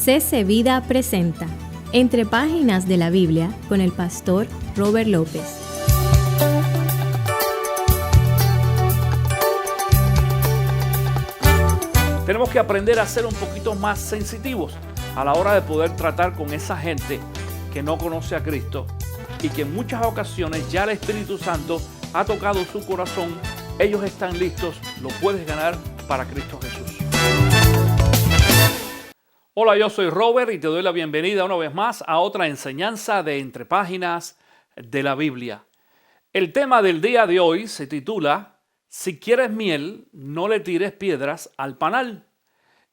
CC Vida presenta Entre Páginas de la Biblia con el pastor Robert López. Tenemos que aprender a ser un poquito más sensitivos a la hora de poder tratar con esa gente que no conoce a Cristo y que en muchas ocasiones ya el Espíritu Santo ha tocado su corazón. Ellos están listos, lo puedes ganar para Cristo Jesús. Hola, yo soy Robert y te doy la bienvenida una vez más a otra enseñanza de Entre Páginas de la Biblia. El tema del día de hoy se titula Si quieres miel, no le tires piedras al panal.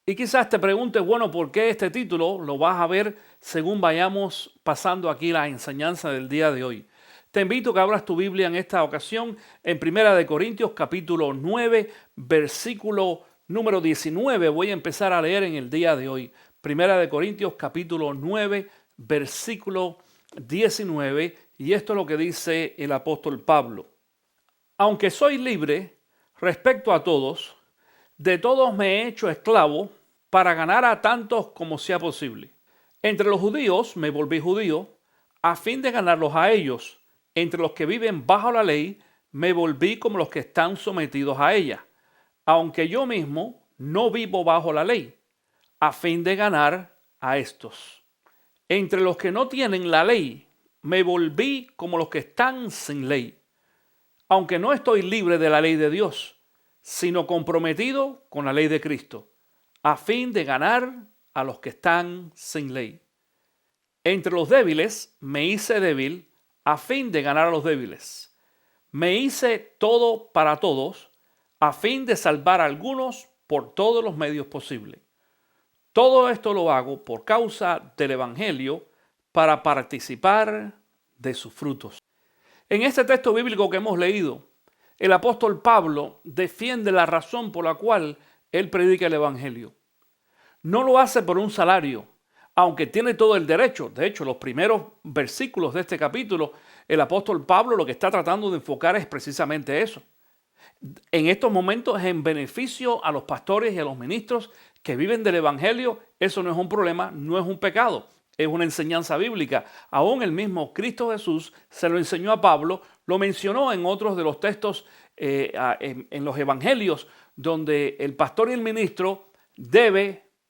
Y quizás te preguntes, bueno, ¿por qué este título? Lo vas a ver según vayamos pasando aquí la enseñanza del día de hoy. Te invito a que abras tu Biblia en esta ocasión en 1 Corintios capítulo 9, versículo número 19. Voy a empezar a leer en el día de hoy. 1 Corintios capítulo 9, versículo 19. Y esto es lo que dice el apóstol Pablo. Aunque soy libre respecto a todos, de todos me he hecho esclavo para ganar a tantos como sea posible. Entre los judíos me volví judío a fin de ganarlos a ellos. Entre los que viven bajo la ley me volví como los que están sometidos a ella, aunque yo mismo no vivo bajo la ley, a fin de ganar a estos. Entre los que no tienen la ley me volví como los que están sin ley, aunque no estoy libre de la ley de Dios, sino comprometido con la ley de Cristo, a fin de ganar a los que están sin ley. Entre los débiles me hice débil, a fin de ganar a los débiles. Me hice todo para todos, a fin de salvar a algunos por todos los medios posibles. Todo esto lo hago por causa del Evangelio, para participar de sus frutos. En este texto bíblico que hemos leído, el apóstol Pablo defiende la razón por la cual él predica el Evangelio. No lo hace por un salario, aunque tiene todo el derecho. De hecho, los primeros versículos de este capítulo, el apóstol Pablo lo que está tratando de enfocar es precisamente eso. En estos momentos es en beneficio a los pastores y a los ministros que viven del Evangelio. Eso no es un problema, no es un pecado, es una enseñanza bíblica. Aún el mismo Cristo Jesús se lo enseñó a Pablo, lo mencionó en otros de los textos en los evangelios, donde el pastor y el ministro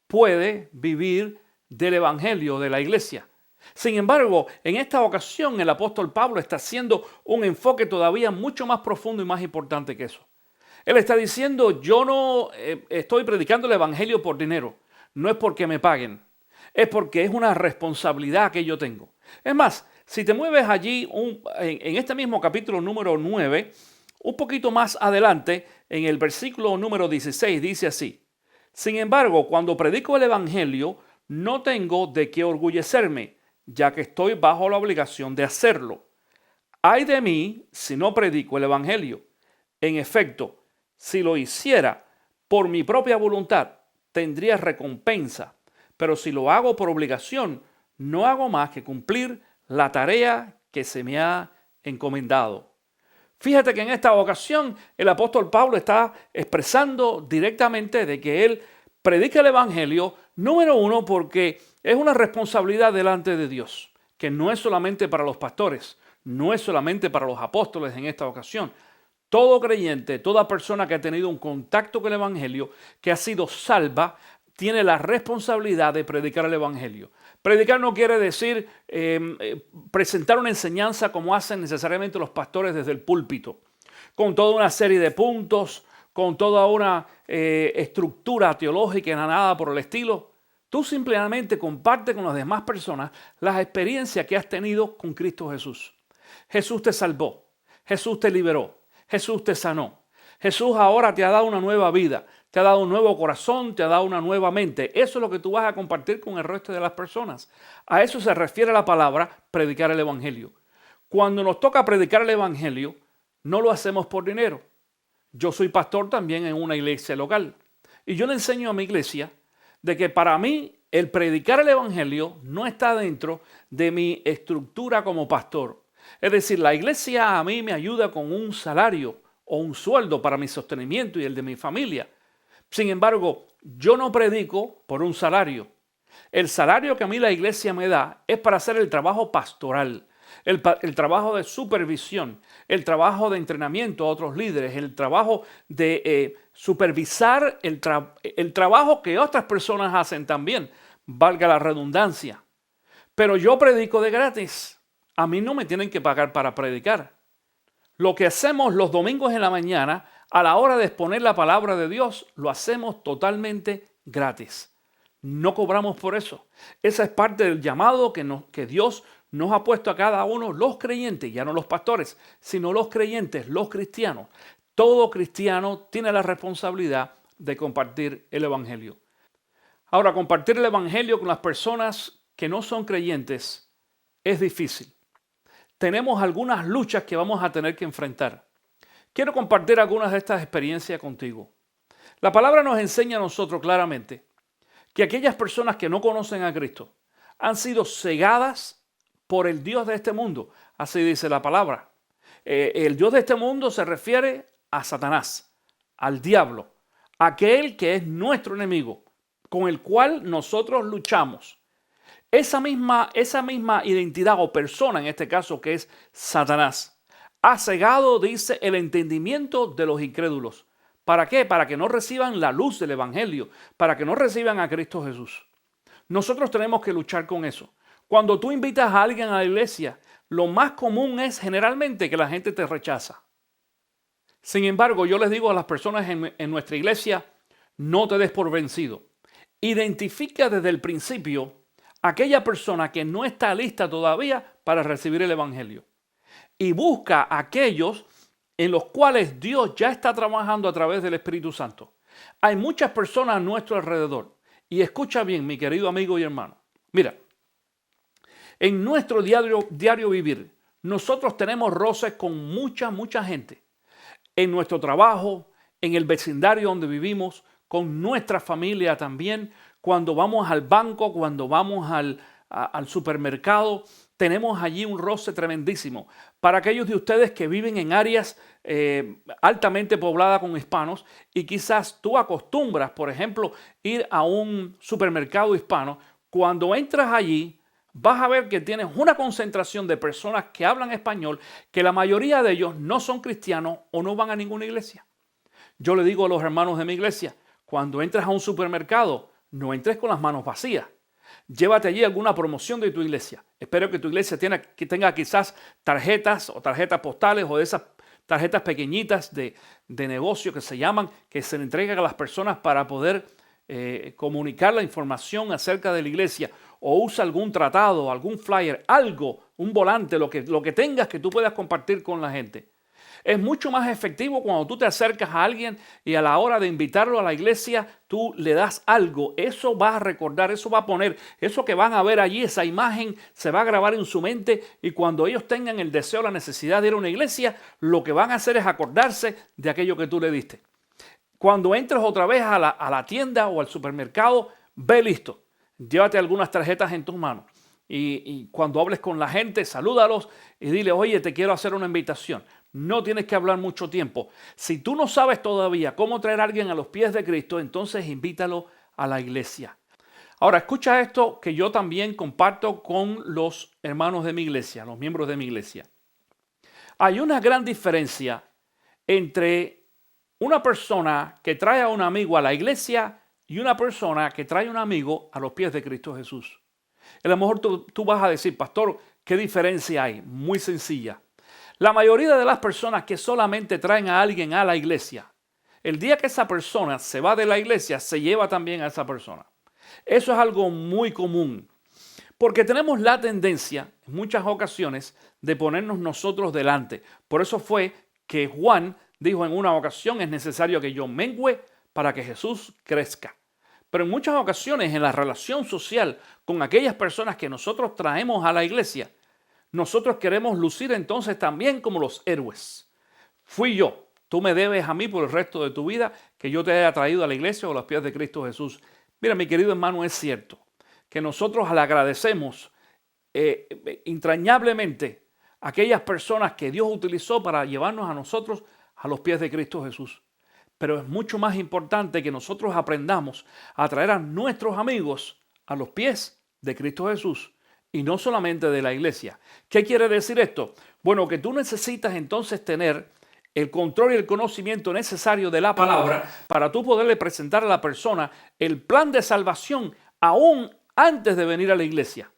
puede vivir del evangelio de la iglesia. Sin embargo, en esta ocasión el apóstol Pablo está haciendo un enfoque todavía mucho más profundo y más importante que eso. Él está diciendo, yo no estoy predicando el evangelio por dinero, no es porque me paguen, es porque es una responsabilidad que yo tengo. Es más, si te mueves allí en este mismo capítulo número 9, un poquito más adelante, en el versículo número 16, dice así: Sin embargo, cuando predico el evangelio, no tengo de qué orgullecerme, ya que estoy bajo la obligación de hacerlo. Ay de mí si no predico el evangelio. En efecto, si lo hiciera por mi propia voluntad, tendría recompensa, pero si lo hago por obligación, no hago más que cumplir la tarea que se me ha encomendado. Fíjate que en esta ocasión el apóstol Pablo está expresando directamente de que él predica el evangelio, número uno, porque es una responsabilidad delante de Dios, que no es solamente para los pastores, no es solamente para los apóstoles en esta ocasión. Todo creyente, toda persona que ha tenido un contacto con el evangelio, que ha sido salva, tiene la responsabilidad de predicar el evangelio. Predicar no quiere decir presentar una enseñanza como hacen necesariamente los pastores desde el púlpito, con toda una serie de puntos, con toda una estructura teológica y nada por el estilo. Tú simplemente comparte con las demás personas las experiencias que has tenido con Cristo Jesús. Jesús te salvó, Jesús te liberó, Jesús te sanó. Jesús ahora te ha dado una nueva vida, te ha dado un nuevo corazón, te ha dado una nueva mente. Eso es lo que tú vas a compartir con el resto de las personas. A eso se refiere la palabra predicar el evangelio. Cuando nos toca predicar el evangelio, no lo hacemos por dinero. Yo soy pastor también en una iglesia local y yo le enseño a mi iglesia de que para mí el predicar el evangelio no está dentro de mi estructura como pastor. Es decir, la iglesia a mí me ayuda con un salario o un sueldo para mi sostenimiento y el de mi familia. Sin embargo, yo no predico por un salario. El salario que a mí la iglesia me da es para hacer el trabajo pastoral, el trabajo de supervisión, el trabajo de entrenamiento a otros líderes, el trabajo de supervisar el trabajo que otras personas hacen también, valga la redundancia. Pero yo predico de gratis. A mí no me tienen que pagar para predicar. Lo que hacemos los domingos en la mañana, a la hora de exponer la palabra de Dios, lo hacemos totalmente gratis. No cobramos por eso. Esa es parte del llamado que Dios nos ha puesto a cada uno, los creyentes, ya no los pastores, sino los creyentes, los cristianos. Todo cristiano tiene la responsabilidad de compartir el evangelio. Ahora, compartir el evangelio con las personas que no son creyentes es difícil. Tenemos algunas luchas que vamos a tener que enfrentar. Quiero compartir algunas de estas experiencias contigo. La palabra nos enseña a nosotros claramente que aquellas personas que no conocen a Cristo han sido cegadas por el Dios de este mundo. Así dice la palabra. El Dios de este mundo se refiere a Satanás, al diablo, aquel que es nuestro enemigo, con el cual nosotros luchamos. Esa misma identidad o persona, en este caso que es Satanás, ha cegado, dice, el entendimiento de los incrédulos. ¿Para qué? Para que no reciban la luz del evangelio, para que no reciban a Cristo Jesús. Nosotros tenemos que luchar con eso. Cuando tú invitas a alguien a la iglesia, lo más común es generalmente que la gente te rechaza. Sin embargo, yo les digo a las personas en nuestra iglesia, no te des por vencido. Identifica desde el principio aquella persona que no está lista todavía para recibir el evangelio. Y busca a aquellos en los cuales Dios ya está trabajando a través del Espíritu Santo. Hay muchas personas a nuestro alrededor. Y escucha bien, mi querido amigo y hermano. Mira, en nuestro diario vivir, nosotros tenemos roces con mucha gente. En nuestro trabajo, en el vecindario donde vivimos, con nuestra familia también. Cuando vamos al banco, cuando vamos al supermercado, tenemos allí un roce tremendísimo. Para aquellos de ustedes que viven en áreas altamente pobladas con hispanos y quizás tú acostumbras, por ejemplo, ir a un supermercado hispano, cuando entras allí vas a ver que tienes una concentración de personas que hablan español, que la mayoría de ellos no son cristianos o no van a ninguna iglesia. Yo le digo a los hermanos de mi iglesia, cuando entres a un supermercado, no entres con las manos vacías. Llévate allí alguna promoción de tu iglesia. Espero que tu iglesia tenga quizás tarjetas o tarjetas postales o de esas tarjetas pequeñitas de negocio que se llaman, que se le entregan a las personas para poder comunicar la información acerca de la iglesia. O usa algún tratado, algún flyer, algo, un volante, lo que tengas que tú puedas compartir con la gente. Es mucho más efectivo cuando tú te acercas a alguien y a la hora de invitarlo a la iglesia, tú le das algo. Eso va a recordar, eso va a poner, eso que van a ver allí, esa imagen se va a grabar en su mente y cuando ellos tengan el deseo, la necesidad de ir a una iglesia, lo que van a hacer es acordarse de aquello que tú le diste. Cuando entres otra vez a la tienda o al supermercado, ve listo. Llévate algunas tarjetas en tus manos. Y cuando hables con la gente, salúdalos y dile, oye, te quiero hacer una invitación. No tienes que hablar mucho tiempo. Si tú no sabes todavía cómo traer a alguien a los pies de Cristo, entonces invítalo a la iglesia. Ahora, escucha esto que yo también comparto con los hermanos de mi iglesia, los miembros de mi iglesia. Hay una gran diferencia entre una persona que trae a un amigo a la iglesia y una persona que trae a un amigo a los pies de Cristo Jesús. A lo mejor tú vas a decir, pastor, ¿qué diferencia hay? Muy sencilla. La mayoría de las personas que solamente traen a alguien a la iglesia, el día que esa persona se va de la iglesia, se lleva también a esa persona. Eso es algo muy común, porque tenemos la tendencia, en muchas ocasiones, de ponernos nosotros delante. Por eso fue que Juan dijo en una ocasión, es necesario que yo mengüe para que Jesús crezca. Pero en muchas ocasiones, en la relación social con aquellas personas que nosotros traemos a la iglesia, nosotros queremos lucir entonces también como los héroes. Fui yo, tú me debes a mí por el resto de tu vida que yo te haya traído a la iglesia o a los pies de Cristo Jesús. Mira, mi querido hermano, es cierto que nosotros le agradecemos entrañablemente a aquellas personas que Dios utilizó para llevarnos a nosotros a los pies de Cristo Jesús. Pero es mucho más importante que nosotros aprendamos a traer a nuestros amigos a los pies de Cristo Jesús y no solamente de la iglesia. ¿Qué quiere decir esto? Bueno, que tú necesitas entonces tener el control y el conocimiento necesario de la palabra para tú poderle presentar a la persona el plan de salvación aún antes de venir a la iglesia.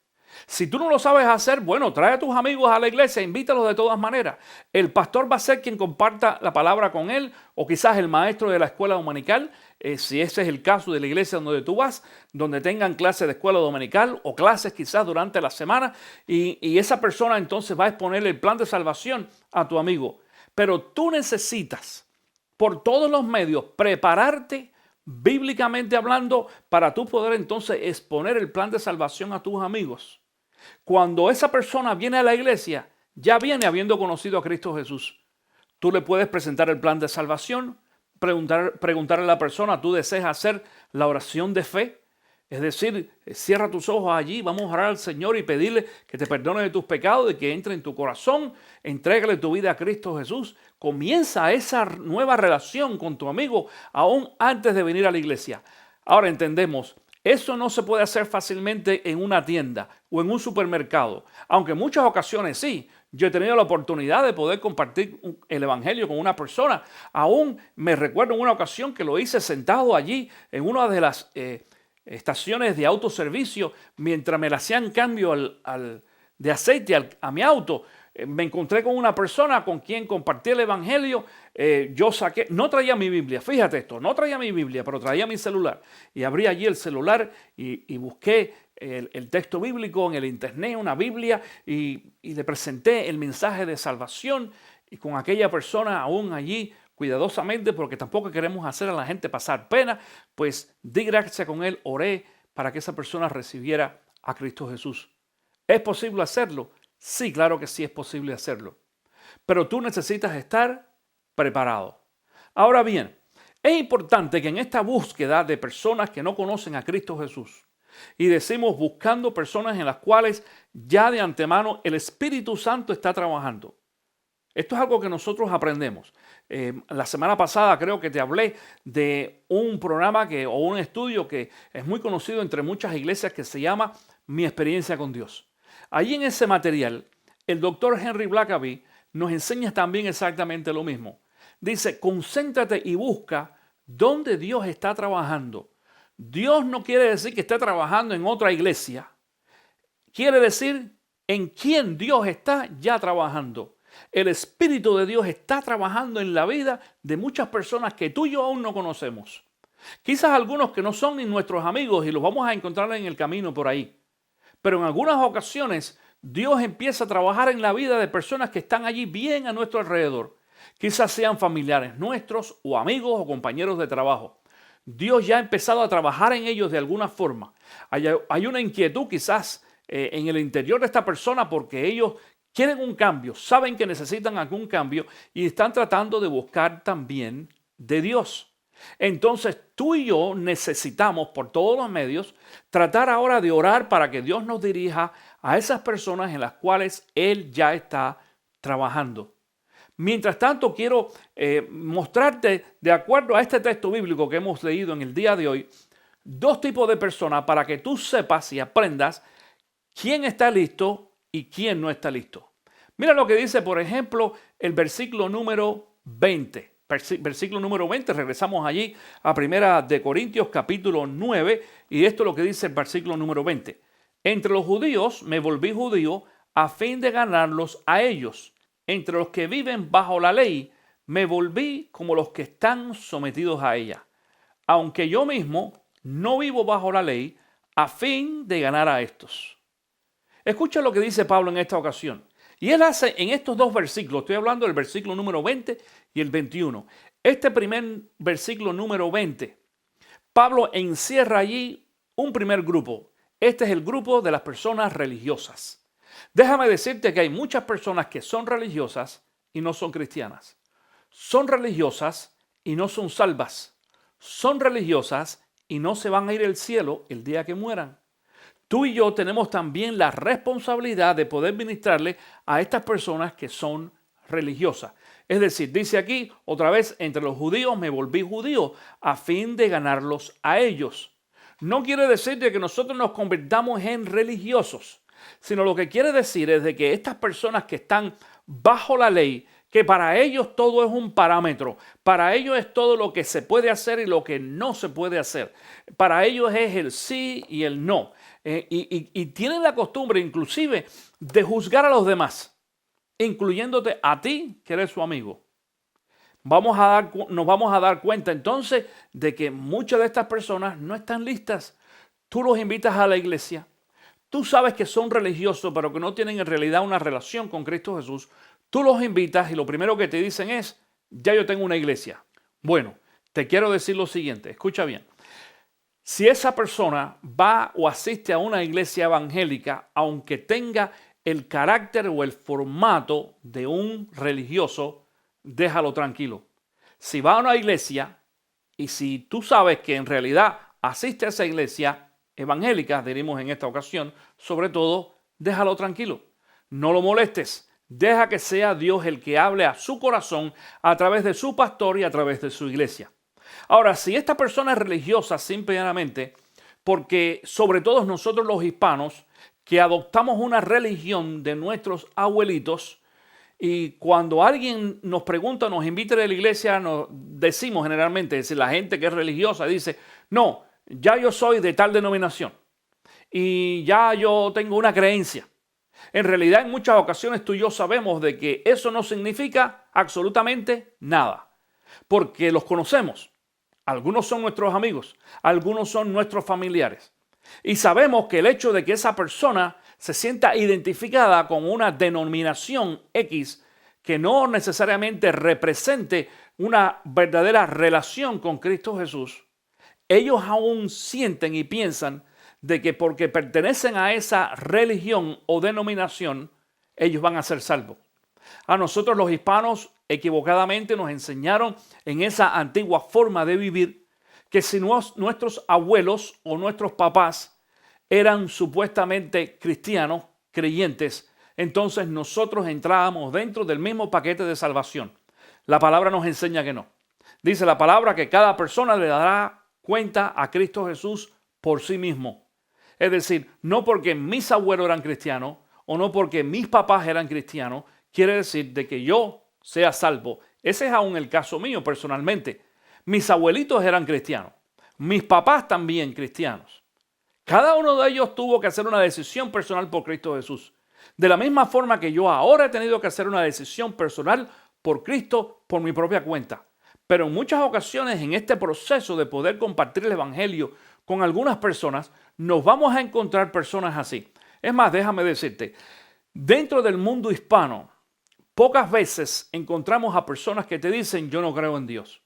Si tú no lo sabes hacer, bueno, trae a tus amigos a la iglesia, invítalos de todas maneras. El pastor va a ser quien comparta la palabra con él, o quizás el maestro de la escuela dominical, si ese es el caso de la iglesia donde tú vas, donde tengan clases de escuela dominical o clases quizás durante la semana, y esa persona entonces va a exponer el plan de salvación a tu amigo. Pero tú necesitas, por todos los medios, prepararte bíblicamente hablando para tú poder entonces exponer el plan de salvación a tus amigos. Cuando esa persona viene a la iglesia, ya viene habiendo conocido a Cristo Jesús. Tú le puedes presentar el plan de salvación, preguntarle a la persona, ¿tú deseas hacer la oración de fe? Es decir, cierra tus ojos allí, vamos a orar al Señor y pedirle que te perdone de tus pecados y que entre en tu corazón, entrégale tu vida a Cristo Jesús. Comienza esa nueva relación con tu amigo aún antes de venir a la iglesia. Ahora entendemos, eso no se puede hacer fácilmente en una tienda o en un supermercado, aunque en muchas ocasiones sí. Yo he tenido la oportunidad de poder compartir el evangelio con una persona. Aún me recuerdo en una ocasión que lo hice sentado allí en una de las estaciones de autoservicio mientras me le hacían cambio de aceite a mi auto. Me encontré con una persona con quien compartí el evangelio. No traía mi Biblia, fíjate esto, no traía mi Biblia, pero traía mi celular. Y abrí allí el celular y busqué el texto bíblico en el internet, una Biblia, y le presenté el mensaje de salvación. Y con aquella persona aún allí, cuidadosamente, porque tampoco queremos hacer a la gente pasar pena, pues di gracia con él, oré para que esa persona recibiera a Cristo Jesús. ¿Es posible hacerlo? Sí, claro que sí es posible hacerlo. Pero tú necesitas estar preparado. Ahora bien, es importante que en esta búsqueda de personas que no conocen a Cristo Jesús, y decimos buscando personas en las cuales ya de antemano el Espíritu Santo está trabajando. Esto es algo que nosotros aprendemos. La semana pasada creo que te hablé de un programa o un estudio que es muy conocido entre muchas iglesias que se llama Mi Experiencia con Dios. Allí en ese material, el doctor Henry Blackaby nos enseña también exactamente lo mismo. Dice, concéntrate y busca dónde Dios está trabajando. Dios no quiere decir que esté trabajando en otra iglesia. Quiere decir en quién Dios está ya trabajando. El Espíritu de Dios está trabajando en la vida de muchas personas que tú y yo aún no conocemos. Quizás algunos que no son ni nuestros amigos y los vamos a encontrar en el camino por ahí. Pero en algunas ocasiones Dios empieza a trabajar en la vida de personas que están allí bien a nuestro alrededor. Quizás sean familiares nuestros o amigos o compañeros de trabajo. Dios ya ha empezado a trabajar en ellos de alguna forma. Hay una inquietud quizás en el interior de esta persona porque ellos quieren un cambio, saben que necesitan algún cambio y están tratando de buscar también de Dios. Entonces tú y yo necesitamos por todos los medios tratar ahora de orar para que Dios nos dirija a esas personas en las cuales Él ya está trabajando. Mientras tanto quiero mostrarte, de acuerdo a este texto bíblico que hemos leído en el día de hoy, dos tipos de personas para que tú sepas y aprendas quién está listo y quién no está listo. Mira lo que dice, por ejemplo, el versículo número 20. Versículo número 20, regresamos allí a 1 de Corintios capítulo 9 y esto es lo que dice el versículo número 20. Entre los judíos me volví judío a fin de ganarlos a ellos. Entre los que viven bajo la ley me volví como los que están sometidos a ella. Aunque yo mismo no vivo bajo la ley a fin de ganar a estos. Escucha lo que dice Pablo en esta ocasión. Y él hace en estos dos versículos, estoy hablando del versículo número 20 y el 21. Este primer versículo número 20, Pablo encierra allí un primer grupo. Este es el grupo de las personas religiosas. Déjame decirte que hay muchas personas que son religiosas y no son cristianas. Son religiosas y no son salvas. Son religiosas y no se van a ir al cielo el día que mueran. Tú y yo tenemos también la responsabilidad de poder ministrarle a estas personas que son religiosas. Es decir, dice aquí otra vez, entre los judíos me volví judío a fin de ganarlos a ellos. no quiere decir de que nosotros nos convirtamos en religiosos, sino lo que quiere decir es de que estas personas que están bajo la ley, que para ellos todo es un parámetro, para ellos es todo lo que se puede hacer y lo que no se puede hacer, para ellos es el sí y el no, y tienen la costumbre inclusive de juzgar a los demás, incluyéndote a ti que eres su amigo. Nos vamos a dar cuenta entonces de que muchas de estas personas no están listas. Tú los invitas a la iglesia, tú sabes que son religiosos pero que no tienen en realidad una relación con Cristo Jesús. Tú los invitas y lo primero que te dicen es, ya yo tengo una iglesia. Bueno, te quiero decir lo siguiente, escucha bien. Si esa persona va o asiste a una iglesia evangélica, aunque tenga el carácter o el formato de un religioso, déjalo tranquilo. Si va a una iglesia y si tú sabes que en realidad asiste a esa iglesia evangélica, diremos en esta ocasión, sobre todo, déjalo tranquilo. No lo molestes. Deja que sea Dios el que hable a su corazón a través de su pastor y a través de su iglesia. Ahora, si esta persona es religiosa simplemente, porque sobre todo nosotros los hispanos, que adoptamos una religión de nuestros abuelitos, y cuando alguien nos pregunta, nos invita a la iglesia, nos decimos generalmente, es decir, la gente que es religiosa dice, no, ya yo soy de tal denominación y ya yo tengo una creencia. En realidad, en muchas ocasiones tú y yo sabemos de que eso no significa absolutamente nada, porque los conocemos. Algunos son nuestros amigos, algunos son nuestros familiares. Y sabemos que el hecho de que esa persona se sienta identificada con una denominación X que no necesariamente represente una verdadera relación con Cristo Jesús, ellos aún sienten y piensan de que porque pertenecen a esa religión o denominación, ellos van a ser salvos. A nosotros los hispanos equivocadamente nos enseñaron en esa antigua forma de vivir que si nuestros abuelos o nuestros papás eran supuestamente cristianos, creyentes, entonces nosotros entrábamos dentro del mismo paquete de salvación. La palabra nos enseña que no. Dice la palabra que cada persona le dará cuenta a Cristo Jesús por sí mismo. Es decir, no porque mis abuelos eran cristianos o no porque mis papás eran cristianos, quiere decir de que yo sea salvo. Ese es aún el caso mío personalmente. Mis abuelitos eran cristianos, mis papás también cristianos. Cada uno de ellos tuvo que hacer una decisión personal por Cristo Jesús. De la misma forma que yo ahora he tenido que hacer una decisión personal por Cristo por mi propia cuenta. Pero en muchas ocasiones en este proceso de poder compartir el evangelio con algunas personas, nos vamos a encontrar personas así. Es más, déjame decirte, dentro del mundo hispano, pocas veces encontramos a personas que te dicen yo no creo en Dios.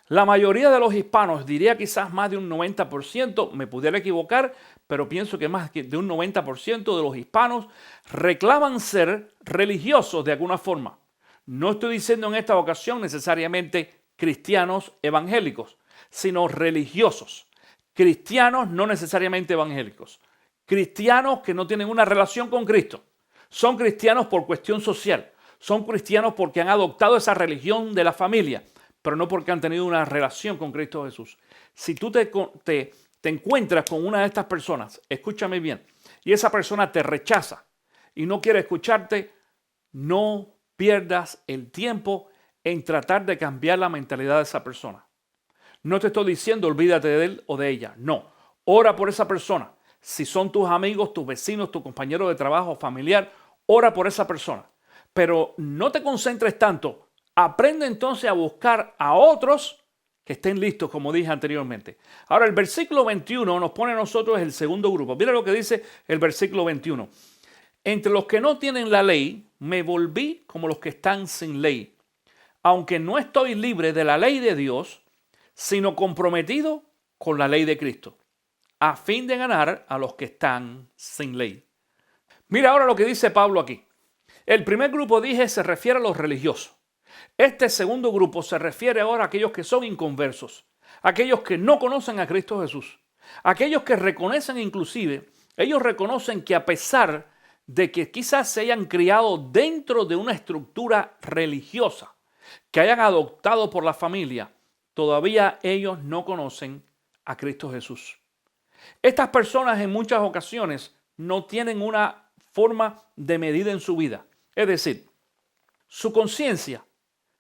La mayoría de los hispanos, diría quizás más de un 90%, me pudiera equivocar, pero pienso que más de un 90% de los hispanos reclaman ser religiosos de alguna forma. No estoy diciendo en esta ocasión necesariamente cristianos evangélicos, sino religiosos. Cristianos no necesariamente evangélicos. Cristianos que no tienen una relación con Cristo. Son cristianos por cuestión social. Son cristianos porque han adoptado esa religión de la familia, pero no porque han tenido una relación con Cristo Jesús. Si tú te encuentras con una de estas personas, escúchame bien, y esa persona te rechaza y no quiere escucharte, no pierdas el tiempo en tratar de cambiar la mentalidad de esa persona. No te estoy diciendo olvídate de él o de ella, no. Ora por esa persona. Si son tus amigos, tus vecinos, tu compañero de trabajo, familiar, ora por esa persona. Pero no te concentres tanto. Aprende entonces a buscar a otros que estén listos, como dije anteriormente. Ahora, el versículo 21 nos pone a nosotros el segundo grupo. Mira lo que dice el versículo 21. Entre los que no tienen la ley, me volví como los que están sin ley. Aunque no estoy libre de la ley de Dios, sino comprometido con la ley de Cristo, a fin de ganar a los que están sin ley. Mira ahora lo que dice Pablo aquí. El primer grupo, dije, se refiere a los religiosos. Este segundo grupo se refiere ahora a aquellos que son inconversos, aquellos que no conocen a Cristo Jesús, aquellos que reconocen inclusive, ellos reconocen que a pesar de que quizás se hayan criado dentro de una estructura religiosa, que hayan adoptado por la familia, todavía ellos no conocen a Cristo Jesús. Estas personas en muchas ocasiones no tienen una forma de medida en su vida. Es decir, su conciencia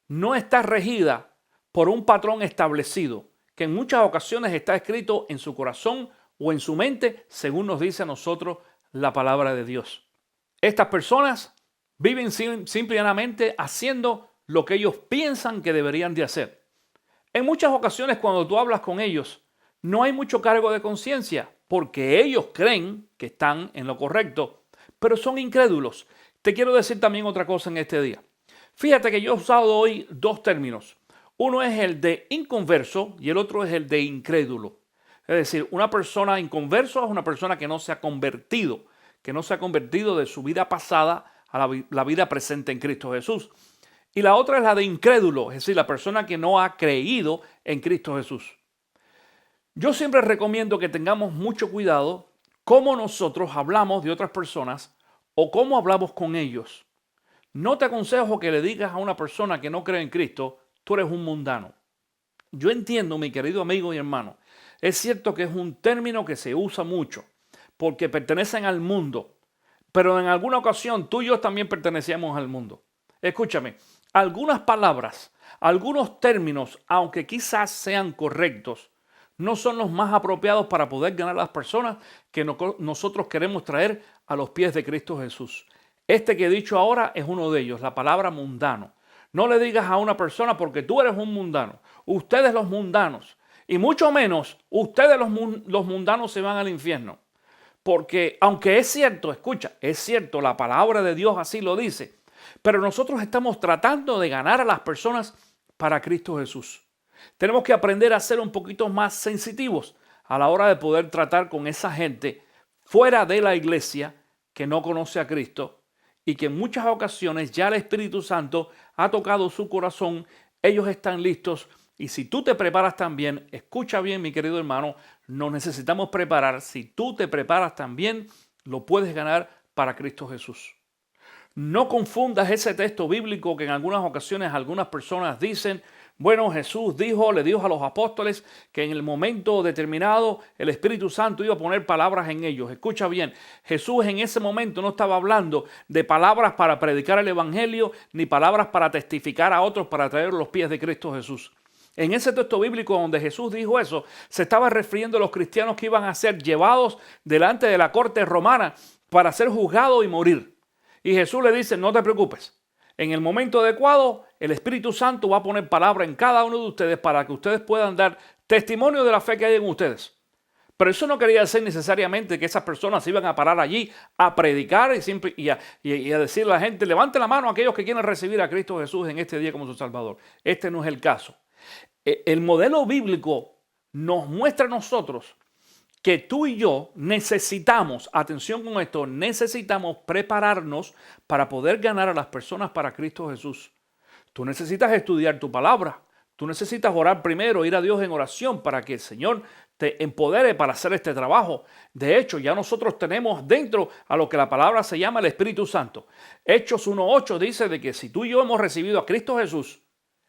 no está regida por un patrón establecido, que en muchas ocasiones está escrito en su corazón o en su mente, según nos dice a nosotros la palabra de Dios. Estas personas viven simplemente haciendo lo que ellos piensan que deberían de hacer. En muchas ocasiones cuando tú hablas con ellos, no hay mucho cargo de conciencia, porque ellos creen que están en lo correcto, pero son incrédulos. Te quiero decir también otra cosa en este día. Fíjate que yo he usado hoy dos términos. Uno es el de inconverso y el otro es el de incrédulo. Es decir, una persona inconverso es una persona que no se ha convertido, de su vida pasada a la vida presente en Cristo Jesús. Y la otra es la de incrédulo, es decir, la persona que no ha creído en Cristo Jesús. Yo siempre recomiendo que tengamos mucho cuidado cómo nosotros hablamos de otras personas o cómo hablamos con ellos. No te aconsejo que le digas a una persona que no cree en Cristo, tú eres un mundano. Yo entiendo, mi querido amigo y hermano, es cierto que es un término que se usa mucho porque pertenecen al mundo, pero en alguna ocasión tú y yo también pertenecíamos al mundo. Escúchame, algunas palabras, algunos términos, aunque quizás sean correctos, no son los más apropiados para poder ganar a las personas que nosotros queremos traer a los pies de Cristo Jesús. Este que he dicho ahora es uno de ellos, la palabra mundano. No le digas a una persona porque tú eres un mundano, ustedes los mundanos, y mucho menos ustedes los mundanos se van al infierno. Porque aunque es cierto, escucha, es cierto, la palabra de Dios así lo dice, pero nosotros estamos tratando de ganar a las personas para Cristo Jesús. Tenemos que aprender a ser un poquito más sensitivos a la hora de poder tratar con esa gente fuera de la iglesia que no conoce a Cristo y que en muchas ocasiones ya el Espíritu Santo ha tocado su corazón, ellos están listos. Y si tú te preparas también, escucha bien mi querido hermano, nos necesitamos preparar. Si tú te preparas también, lo puedes ganar para Cristo Jesús. No confundas ese texto bíblico que en algunas ocasiones algunas personas dicen, bueno, Jesús le dijo a los apóstoles que en el momento determinado el Espíritu Santo iba a poner palabras en ellos. Escucha bien, Jesús en ese momento no estaba hablando de palabras para predicar el Evangelio, ni palabras para testificar a otros para traer los pies de Cristo Jesús. En ese texto bíblico donde Jesús dijo eso, se estaba refiriendo a los cristianos que iban a ser llevados delante de la corte romana para ser juzgados y morir. Y Jesús le dice, no te preocupes. En el momento adecuado, el Espíritu Santo va a poner palabra en cada uno de ustedes para que ustedes puedan dar testimonio de la fe que hay en ustedes. Pero eso no quería decir necesariamente que esas personas se iban a parar allí a predicar y a decirle a la gente, levante la mano a aquellos que quieren recibir a Cristo Jesús en este día como su Salvador. Este no es el caso. El modelo bíblico nos muestra a nosotros que tú y yo necesitamos, atención con esto, necesitamos prepararnos para poder ganar a las personas para Cristo Jesús. Tú necesitas estudiar tu palabra. Tú necesitas orar primero, ir a Dios en oración para que el Señor te empodere para hacer este trabajo. De hecho, ya nosotros tenemos dentro a lo que la palabra se llama el Espíritu Santo. Hechos 1:8 dice de que si tú y yo hemos recibido a Cristo Jesús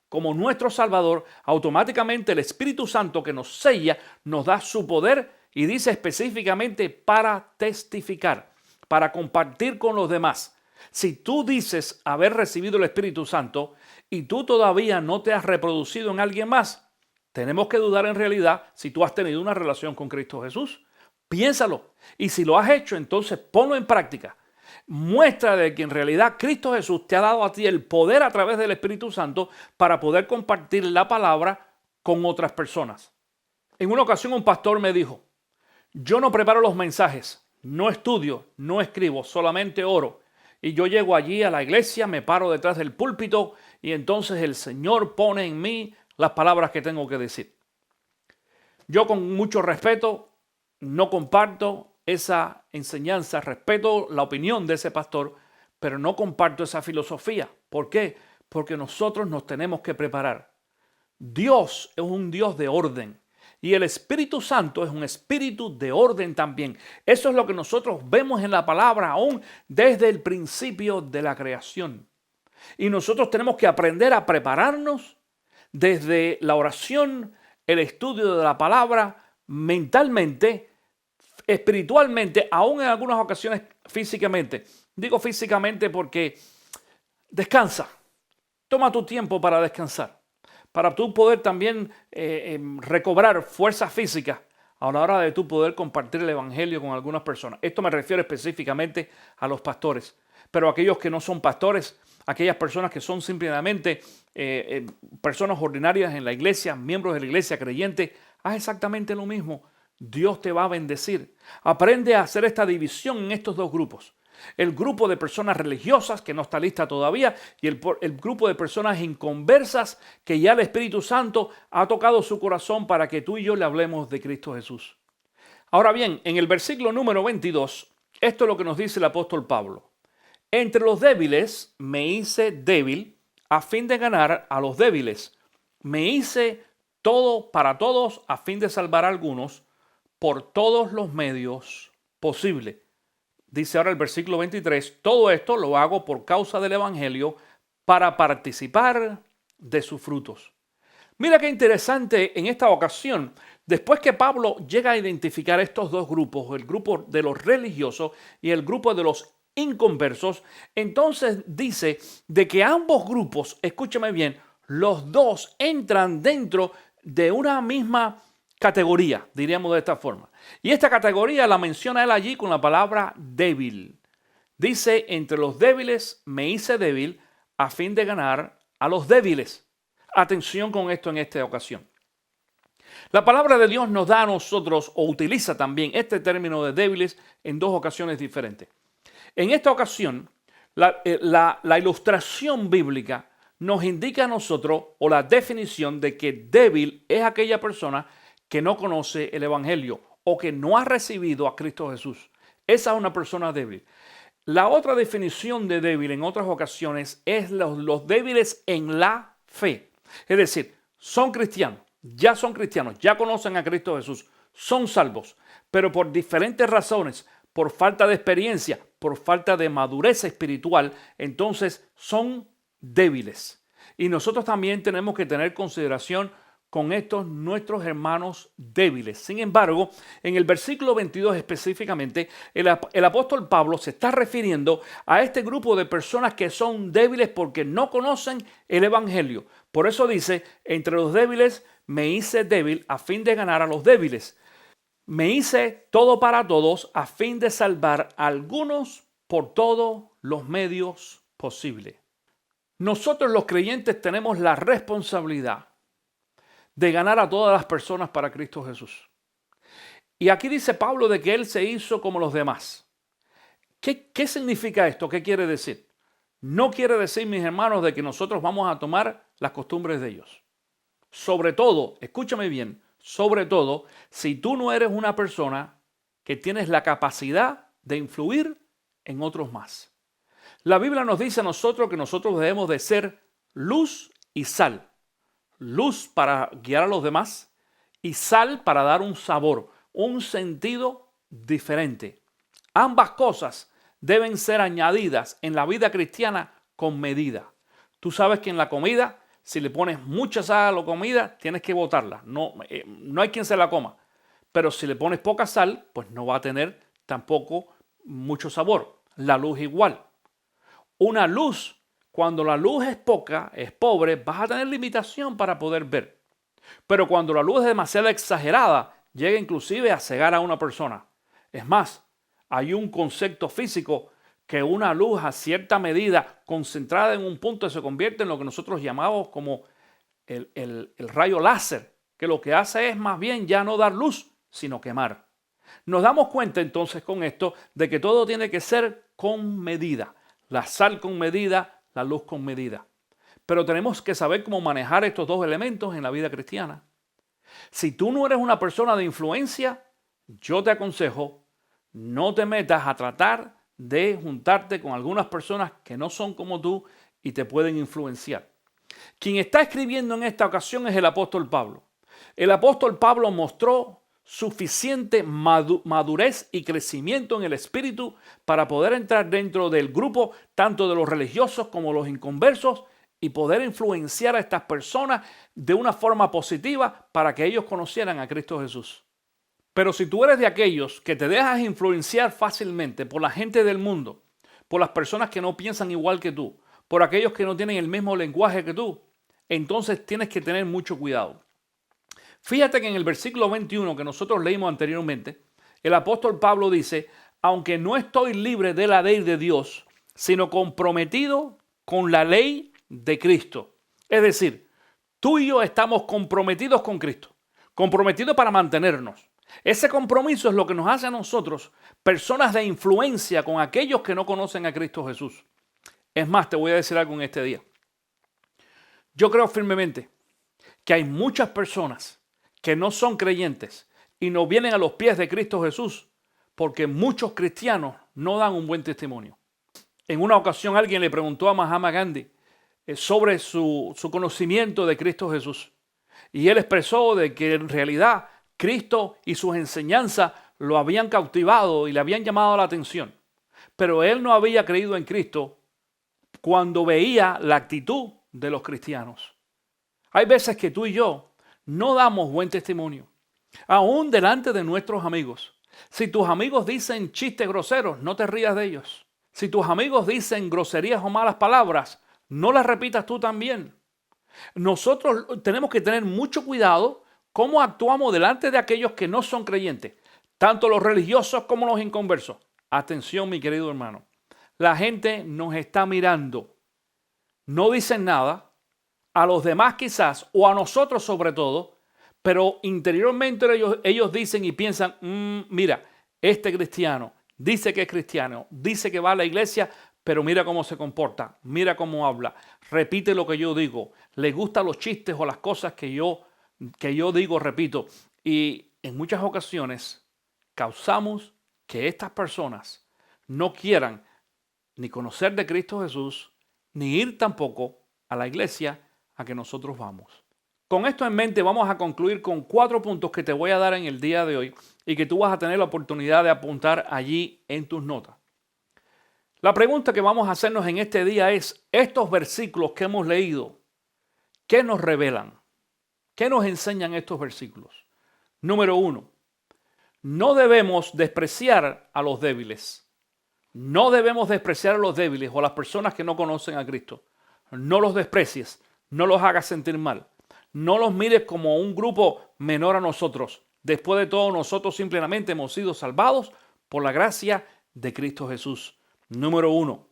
como nuestro Salvador, automáticamente el Espíritu Santo que nos sella nos da su poder y dice específicamente para testificar, para compartir con los demás. Si tú dices haber recibido el Espíritu Santo y tú todavía no te has reproducido en alguien más, tenemos que dudar en realidad si tú has tenido una relación con Cristo Jesús. Piénsalo. Y si lo has hecho, entonces ponlo en práctica. Muestra de que en realidad Cristo Jesús te ha dado a ti el poder a través del Espíritu Santo para poder compartir la palabra con otras personas. En una ocasión un pastor me dijo, yo no preparo los mensajes, no estudio, no escribo, solamente oro. Y yo llego allí a la iglesia, me paro detrás del púlpito y entonces el Señor pone en mí las palabras que tengo que decir. Yo con mucho respeto no comparto esa enseñanza, respeto la opinión de ese pastor, pero no comparto esa filosofía. ¿Por qué? Porque nosotros nos tenemos que preparar. Dios es un Dios de orden y el Espíritu Santo es un espíritu de orden también. Eso es lo que nosotros vemos en la palabra aún desde el principio de la creación. Y nosotros tenemos que aprender a prepararnos desde la oración, el estudio de la palabra mentalmente, espiritualmente, aún en algunas ocasiones físicamente. Digo físicamente porque descansa. Toma tu tiempo para descansar, para tú poder también recobrar fuerzas físicas a la hora de tú poder compartir el evangelio con algunas personas. Esto me refiero específicamente a los pastores, pero aquellos que no son pastores, aquellas personas que son simplemente personas ordinarias en la iglesia, miembros de la iglesia, creyentes, haz exactamente lo mismo. Dios te va a bendecir. Aprende a hacer esta división en estos dos grupos. El grupo de personas religiosas que no está lista todavía y el grupo de personas inconversas que ya el Espíritu Santo ha tocado su corazón para que tú y yo le hablemos de Cristo Jesús. Ahora bien, en el versículo número 22, esto es lo que nos dice el apóstol Pablo. Entre los débiles me hice débil a fin de ganar a los débiles. Me hice todo para todos a fin de salvar a algunos por todos los medios posibles. Dice ahora el versículo 23, todo esto lo hago por causa del evangelio para participar de sus frutos. Mira qué interesante en esta ocasión, después que Pablo llega a identificar estos dos grupos, el grupo de los religiosos y el grupo de los inconversos, entonces dice de que ambos grupos, escúchame bien, los dos entran dentro de una misma categoría, diríamos de esta forma. Y esta categoría la menciona él allí con la palabra débil. Dice, entre los débiles me hice débil a fin de ganar a los débiles. Atención con esto en esta ocasión. La palabra de Dios nos da a nosotros, o utiliza también este término de débiles en dos ocasiones diferentes. En esta ocasión, la ilustración bíblica nos indica a nosotros, o la definición de que débil es aquella persona que no conoce el evangelio o que no ha recibido a Cristo Jesús. Esa es una persona débil. La otra definición de débil en otras ocasiones es los débiles en la fe. Es decir, son cristianos, ya conocen a Cristo Jesús, son salvos, pero por diferentes razones, por falta de experiencia, por falta de madurez espiritual, entonces son débiles. Y nosotros también tenemos que tener consideración con estos nuestros hermanos débiles. Sin embargo, en el versículo 22 específicamente, el apóstol Pablo se está refiriendo a este grupo de personas que son débiles porque no conocen el evangelio. Por eso dice, entre los débiles me hice débil a fin de ganar a los débiles. Me hice todo para todos a fin de salvar a algunos por todos los medios posibles. Nosotros los creyentes tenemos la responsabilidad de ganar a todas las personas para Cristo Jesús. Y aquí dice Pablo de que él se hizo como los demás. ¿Qué significa esto? ¿Qué quiere decir? No quiere decir, mis hermanos, de que nosotros vamos a tomar las costumbres de ellos. Sobre todo, escúchame bien, sobre todo, si tú no eres una persona que tienes la capacidad de influir en otros más. La Biblia nos dice a nosotros que nosotros debemos de ser luz y sal. Luz para guiar a los demás y sal para dar un sabor, un sentido diferente. Ambas cosas deben ser añadidas en la vida cristiana con medida. Tú sabes que en la comida, si le pones mucha sal a la comida, tienes que botarla. No hay quien se la coma. Pero si le pones poca sal, pues no va a tener tampoco mucho sabor. La luz igual. Una luz, cuando la luz es poca, es pobre, vas a tener limitación para poder ver. Pero cuando la luz es demasiado exagerada, llega inclusive a cegar a una persona. Es más, hay un concepto físico que una luz a cierta medida concentrada en un punto se convierte en lo que nosotros llamamos como el rayo láser, que lo que hace es más bien ya no dar luz, sino quemar. Nos damos cuenta entonces con esto de que todo tiene que ser con medida. La sal con medida, la luz con medida. Pero tenemos que saber cómo manejar estos dos elementos en la vida cristiana. Si tú no eres una persona de influencia, yo te aconsejo, no te metas a tratar de juntarte con algunas personas que no son como tú y te pueden influenciar. Quien está escribiendo en esta ocasión es el apóstol Pablo. El apóstol Pablo mostró suficiente madurez y crecimiento en el espíritu para poder entrar dentro del grupo tanto de los religiosos como los inconversos y poder influenciar a estas personas de una forma positiva para que ellos conocieran a Cristo Jesús. Pero si tú eres de aquellos que te dejas influenciar fácilmente por la gente del mundo, por las personas que no piensan igual que tú, por aquellos que no tienen el mismo lenguaje que tú, entonces tienes que tener mucho cuidado. Fíjate que en el versículo 21 que nosotros leímos anteriormente, el apóstol Pablo dice, aunque no estoy libre de la ley de Dios, sino comprometido con la ley de Cristo. Es decir, tú y yo estamos comprometidos con Cristo, comprometidos para mantenernos. Ese compromiso es lo que nos hace a nosotros personas de influencia con aquellos que no conocen a Cristo Jesús. Es más, te voy a decir algo en este día. Yo creo firmemente que hay muchas personas que no son creyentes y no vienen a los pies de Cristo Jesús porque muchos cristianos no dan un buen testimonio. En una ocasión alguien le preguntó a Mahatma Gandhi sobre su conocimiento de Cristo Jesús. Y él expresó de que en realidad Cristo y sus enseñanzas lo habían cautivado y le habían llamado la atención. Pero él no había creído en Cristo cuando veía la actitud de los cristianos. Hay veces que tú y yo no damos buen testimonio, aún delante de nuestros amigos. Si tus amigos dicen chistes groseros, no te rías de ellos. Si tus amigos dicen groserías o malas palabras, no las repitas tú también. Nosotros tenemos que tener mucho cuidado cómo actuamos delante de aquellos que no son creyentes, tanto los religiosos como los inconversos. Atención, mi querido hermano. La gente nos está mirando. No dicen nada, a los demás quizás, o a nosotros sobre todo, pero interiormente ellos dicen y piensan, mira, este cristiano dice que es cristiano, dice que va a la iglesia, pero mira cómo se comporta, mira cómo habla, repite lo que yo digo, le gustan los chistes o las cosas que yo digo, repito. Y en muchas ocasiones causamos que estas personas no quieran ni conocer de Cristo Jesús, ni ir tampoco a la iglesia a que nosotros vamos. Con esto en mente vamos a concluir con 4 puntos que te voy a dar en el día de hoy y que tú vas a tener la oportunidad de apuntar allí en tus notas. La pregunta que vamos a hacernos en este día es, estos versículos que hemos leído, ¿qué nos revelan? ¿Qué nos enseñan estos versículos? Número 1, no debemos despreciar a los débiles. No debemos despreciar a los débiles o a las personas que no conocen a Cristo. No los desprecies, no los hagas sentir mal. No los mires como un grupo menor a nosotros. Después de todo, nosotros simplemente hemos sido salvados por la gracia de Cristo Jesús. Número 1,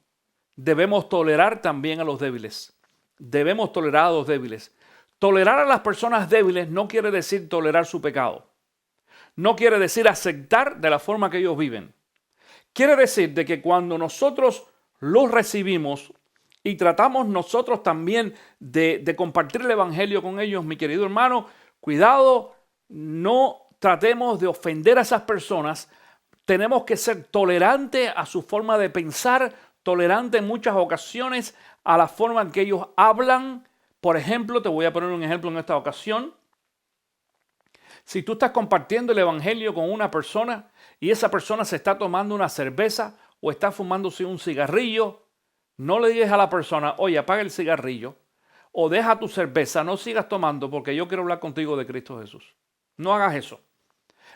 debemos tolerar también a los débiles. Debemos tolerar a los débiles. Tolerar a las personas débiles no quiere decir tolerar su pecado. No quiere decir aceptar de la forma que ellos viven. Quiere decir de que cuando nosotros los recibimos y tratamos nosotros también de compartir el evangelio con ellos, mi querido hermano, cuidado, no tratemos de ofender a esas personas. Tenemos que ser tolerantes a su forma de pensar, tolerantes en muchas ocasiones a la forma en que ellos hablan. Por ejemplo, te voy a poner un ejemplo en esta ocasión. Si tú estás compartiendo el evangelio con una persona y esa persona se está tomando una cerveza o está fumándose un cigarrillo, no le digas a la persona, oye, apaga el cigarrillo o deja tu cerveza, no sigas tomando porque yo quiero hablar contigo de Cristo Jesús. No hagas eso.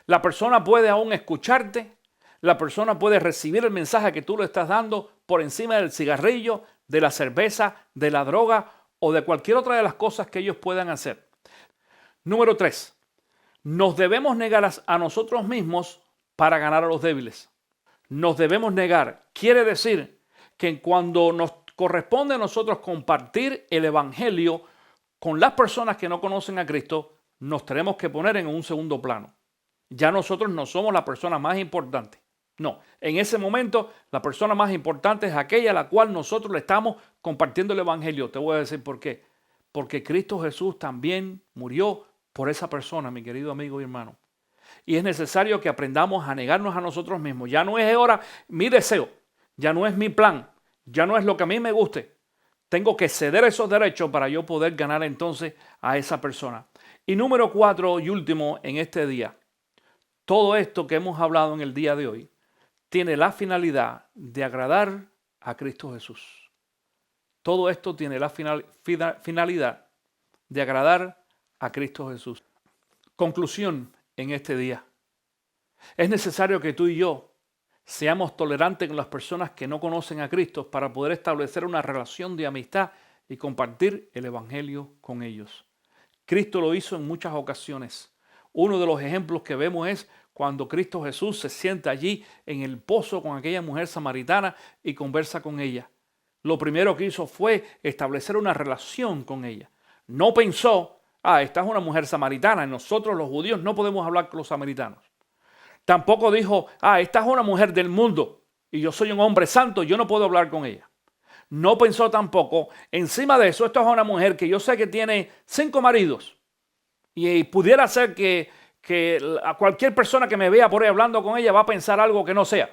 La persona puede aún escucharte, la persona puede recibir el mensaje que tú le estás dando por encima del cigarrillo, de la cerveza, de la droga o de cualquier otra de las cosas que ellos puedan hacer. Número 3. Nos debemos negar a nosotros mismos para ganar a los débiles. Nos debemos negar. Quiere decir que cuando nos corresponde a nosotros compartir el evangelio con las personas que no conocen a Cristo, nos tenemos que poner en un segundo plano. Ya nosotros no somos la persona más importante. No, en ese momento la persona más importante es aquella a la cual nosotros le estamos compartiendo el evangelio. Te voy a decir por qué. Porque Cristo Jesús también murió por esa persona, mi querido amigo y hermano. Y es necesario que aprendamos a negarnos a nosotros mismos. Ya no es ahora mi deseo, ya no es mi plan, ya no es lo que a mí me guste. Tengo que ceder esos derechos para yo poder ganar entonces a esa persona. Y número 4 y último en este día. Todo esto que hemos hablado en el día de hoy tiene la finalidad de agradar a Cristo Jesús. Todo esto tiene la finalidad de agradar a Cristo Jesús. Conclusión en este día. Es necesario que tú y yo seamos tolerantes con las personas que no conocen a Cristo para poder establecer una relación de amistad y compartir el Evangelio con ellos. Cristo lo hizo en muchas ocasiones. Uno de los ejemplos que vemos es cuando Cristo Jesús se sienta allí en el pozo con aquella mujer samaritana y conversa con ella. Lo primero que hizo fue establecer una relación con ella. No pensó, esta es una mujer samaritana, nosotros los judíos no podemos hablar con los samaritanos. Tampoco dijo, esta es una mujer del mundo y yo soy un hombre santo, yo no puedo hablar con ella. No pensó tampoco, encima de eso, esto es una mujer que yo sé que tiene 5 maridos y pudiera ser que a cualquier persona que me vea por ahí hablando con ella va a pensar algo que no sea.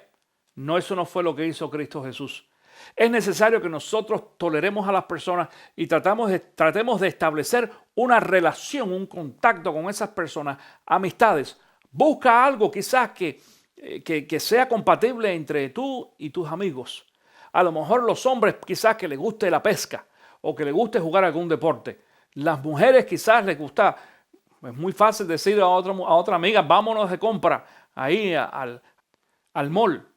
No, eso no fue lo que hizo Cristo Jesús. Es necesario que nosotros toleremos a las personas y tratemos de establecer una relación, un contacto con esas personas, amistades. Busca algo quizás que sea compatible entre tú y tus amigos. A lo mejor los hombres quizás que les guste la pesca o que les guste jugar algún deporte. Las mujeres quizás les gusta, es muy fácil decir a otra amiga, vámonos de compra ahí al mall.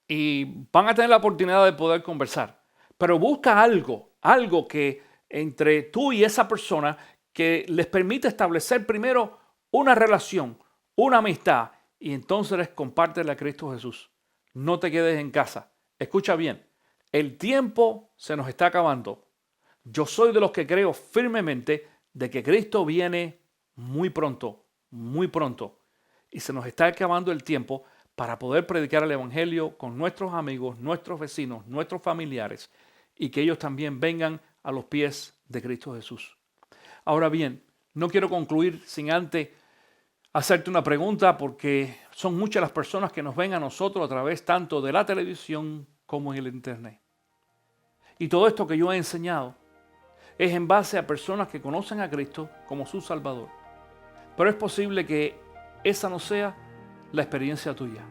Y van a tener la oportunidad de poder conversar. Pero busca algo que entre tú y esa persona que les permita establecer primero una relación, una amistad, y entonces les compártela a Cristo Jesús. No te quedes en casa. Escucha bien, el tiempo se nos está acabando. Yo soy de los que creo firmemente de que Cristo viene muy pronto, y se nos está acabando el tiempo para poder predicar el Evangelio con nuestros amigos, nuestros vecinos, nuestros familiares, y que ellos también vengan a los pies de Cristo Jesús. Ahora bien, no quiero concluir sin antes hacerte una pregunta, porque son muchas las personas que nos ven a nosotros a través tanto de la televisión como en el internet. Y todo esto que yo he enseñado es en base a personas que conocen a Cristo como su Salvador. Pero es posible que esa no sea la experiencia tuya.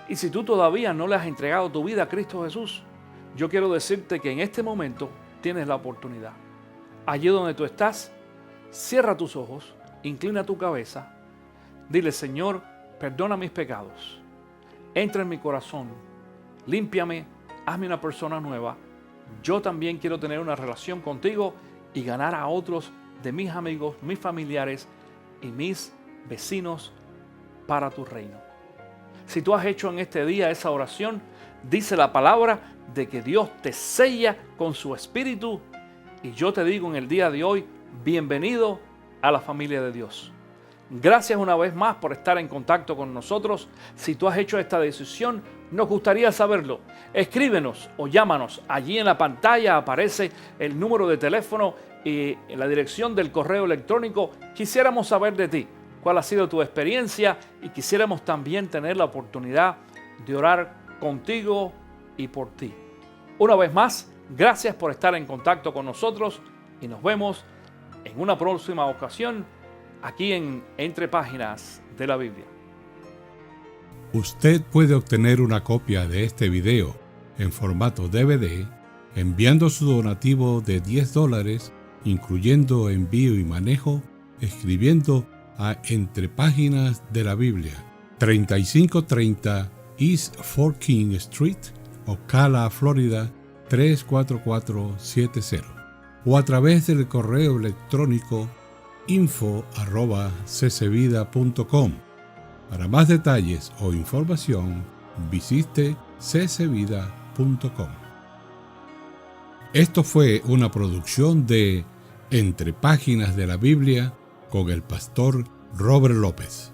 Y si tú todavía no le has entregado tu vida a Cristo Jesús, yo quiero decirte que en este momento tienes la oportunidad. Allí donde tú estás, cierra tus ojos, inclina tu cabeza, dile: Señor, perdona mis pecados, entra en mi corazón, límpiame, hazme una persona nueva. Yo también quiero tener una relación contigo y ganar a otros de mis amigos, mis familiares y mis vecinos para tu reino. Si tú has hecho en este día esa oración, dice la palabra de que Dios te sella con su espíritu, y yo te digo en el día de hoy, bienvenido a la familia de Dios. Gracias una vez más por estar en contacto con nosotros. Si tú has hecho esta decisión, nos gustaría saberlo. Escríbenos o llámanos. Allí en la pantalla aparece el número de teléfono y la dirección del correo electrónico. Quisiéramos saber de ti, cuál ha sido tu experiencia, y quisiéramos también tener la oportunidad de orar contigo y por ti. Una vez más, gracias por estar en contacto con nosotros y nos vemos en una próxima ocasión aquí en Entre Páginas de la Biblia. Usted puede obtener una copia de este video en formato DVD enviando su donativo de $10, incluyendo envío y manejo, escribiendo a Entre Páginas de la Biblia, 3530 East Fort King Street, Ocala, Florida 34470, o a través del correo electrónico info@ccvida.com. Para más detalles o información, visite ccvida.com. Esto fue una producción de Entre Páginas de la Biblia con el pastor Robert López.